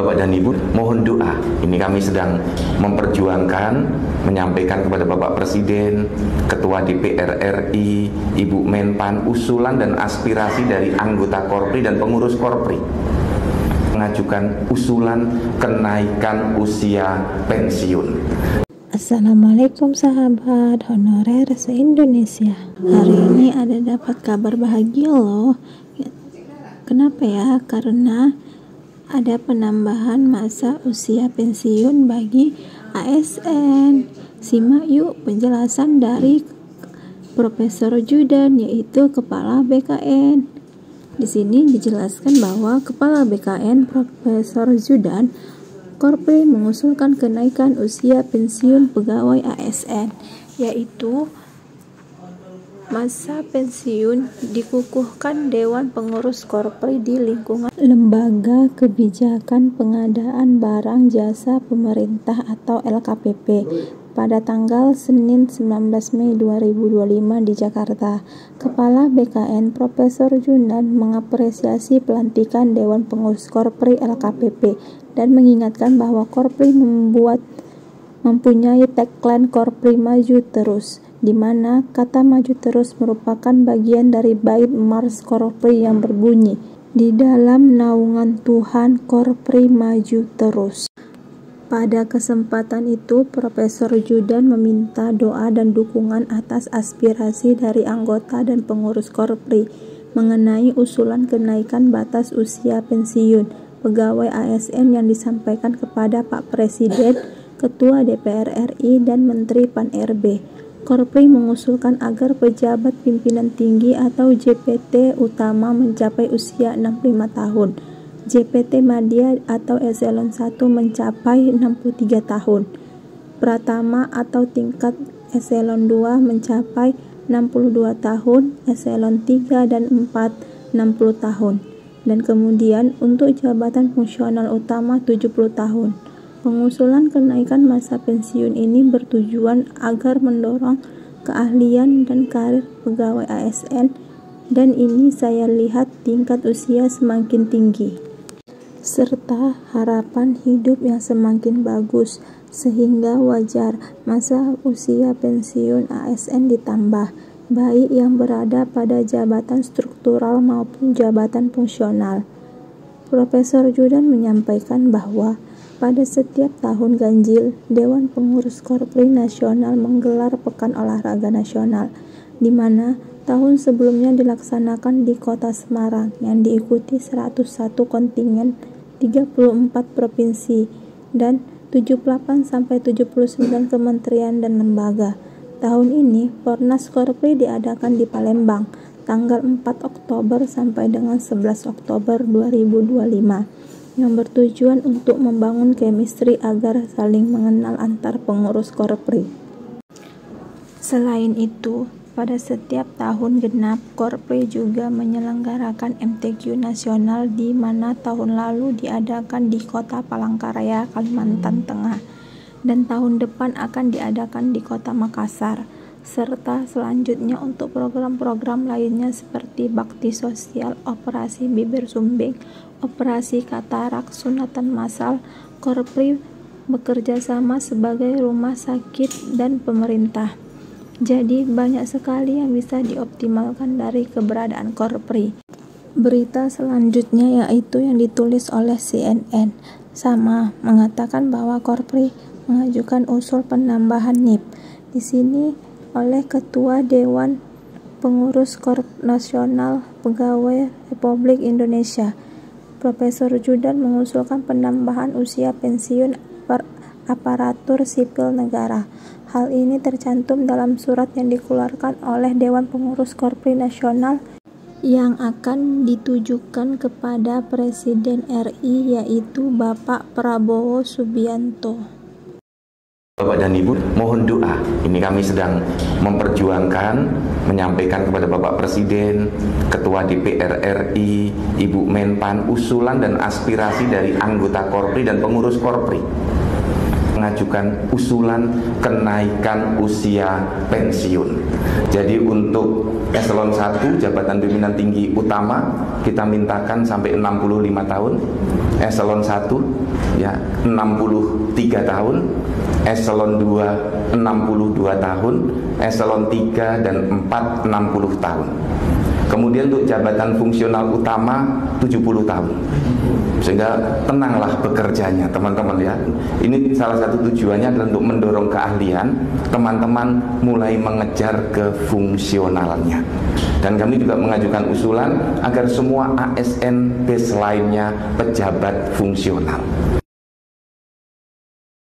Bapak dan Ibu, mohon doa. Ini kami sedang memperjuangkan, menyampaikan kepada Bapak Presiden, Ketua DPR RI, Ibu Menpan, usulan dan aspirasi dari anggota Korpri dan pengurus Korpri mengajukan usulan kenaikan usia pensiun. Assalamualaikum sahabat honorer se-Indonesia. Hari ini ada dapat kabar bahagia loh. Kenapa ya? Karena ada penambahan masa usia pensiun bagi ASN. Simak yuk penjelasan dari Profesor Judan, yaitu Kepala BKN. Di sini dijelaskan bahwa Kepala BKN Profesor Judan, Korpri mengusulkan kenaikan usia pensiun pegawai ASN, yaitu masa pensiun dikukuhkan Dewan Pengurus Korpri di lingkungan Lembaga Kebijakan Pengadaan Barang Jasa Pemerintah atau LKPP pada tanggal Senin 19 Mei 2025 di Jakarta. Kepala BKN Profesor Judan mengapresiasi pelantikan Dewan Pengurus Korpri LKPP dan mengingatkan bahwa Korpri mempunyai tagline Korpri Maju Terus, di mana kata maju terus merupakan bagian dari bait Mars Korpri yang berbunyi, "Di dalam naungan Tuhan, Korpri maju terus." Pada kesempatan itu, Profesor Judan meminta doa dan dukungan atas aspirasi dari anggota dan pengurus Korpri mengenai usulan kenaikan batas usia pensiun pegawai ASN yang disampaikan kepada Pak Presiden, Ketua DPR RI, dan Menteri Pan-RB. Korpri mengusulkan agar pejabat pimpinan tinggi atau JPT utama mencapai usia 65 tahun. JPT Madya atau Eselon 1 mencapai 63 tahun. Pratama atau tingkat Eselon 2 mencapai 62 tahun, Eselon 3 dan 4 60 tahun. Dan kemudian untuk jabatan fungsional utama 70 tahun. Pengusulan kenaikan masa pensiun ini bertujuan agar mendorong keahlian dan karir pegawai ASN, dan ini saya lihat tingkat usia semakin tinggi serta harapan hidup yang semakin bagus, sehingga wajar masa usia pensiun ASN ditambah, baik yang berada pada jabatan struktural maupun jabatan fungsional. Profesor Judan menyampaikan bahwa pada setiap tahun ganjil, Dewan Pengurus Korpri Nasional menggelar Pekan Olahraga Nasional, di mana tahun sebelumnya dilaksanakan di Kota Semarang yang diikuti 101 kontingen 34 provinsi dan 78-79 kementerian dan lembaga. Tahun ini, Pornas Korpri diadakan di Palembang, tanggal 4 Oktober sampai dengan 11 Oktober 2025, yang bertujuan untuk membangun chemistry agar saling mengenal antar pengurus Korpri. Selain itu, pada setiap tahun genap, Korpri juga menyelenggarakan MTQ nasional, di mana tahun lalu diadakan di Kota Palangkaraya, Kalimantan Tengah, dan tahun depan akan diadakan di Kota Makassar, serta selanjutnya untuk program-program lainnya seperti bakti sosial, operasi bibir sumbing, operasi katarak, sunatan massal. Korpri bekerja sama sebagai rumah sakit dan pemerintah. Jadi banyak sekali yang bisa dioptimalkan dari keberadaan Korpri. Berita selanjutnya yaitu yang ditulis oleh CNN sama mengatakan bahwa Korpri mengajukan usul penambahan NIP. Di sini oleh Ketua Dewan Pengurus Nasional Pegawai Republik Indonesia, Profesor Judan mengusulkan penambahan usia pensiun aparatur sipil negara. Hal ini tercantum dalam surat yang dikeluarkan oleh Dewan Pengurus Korpri Nasional yang akan ditujukan kepada Presiden RI, yaitu Bapak Prabowo Subianto. Bapak dan Ibu, mohon doa. Ini kami sedang memperjuangkan, menyampaikan kepada Bapak Presiden, Ketua DPR RI, Ibu Menpan, usulan dan aspirasi dari anggota Korpri dan pengurus Korpri mengajukan usulan kenaikan usia pensiun. Jadi untuk eselon 1 jabatan pimpinan tinggi utama kita mintakan sampai 65 tahun, eselon 1 ya 63 tahun, eselon 2 62 tahun, eselon 3 dan 4 60 tahun. Kemudian untuk jabatan fungsional utama 70 tahun. Sehingga tenanglah bekerjanya teman-teman ya. Ini salah satu tujuannya adalah untuk mendorong keahlian teman-teman mulai mengejar kefungsionalnya. Dan kami juga mengajukan usulan agar semua ASN baseline-nya pejabat fungsional.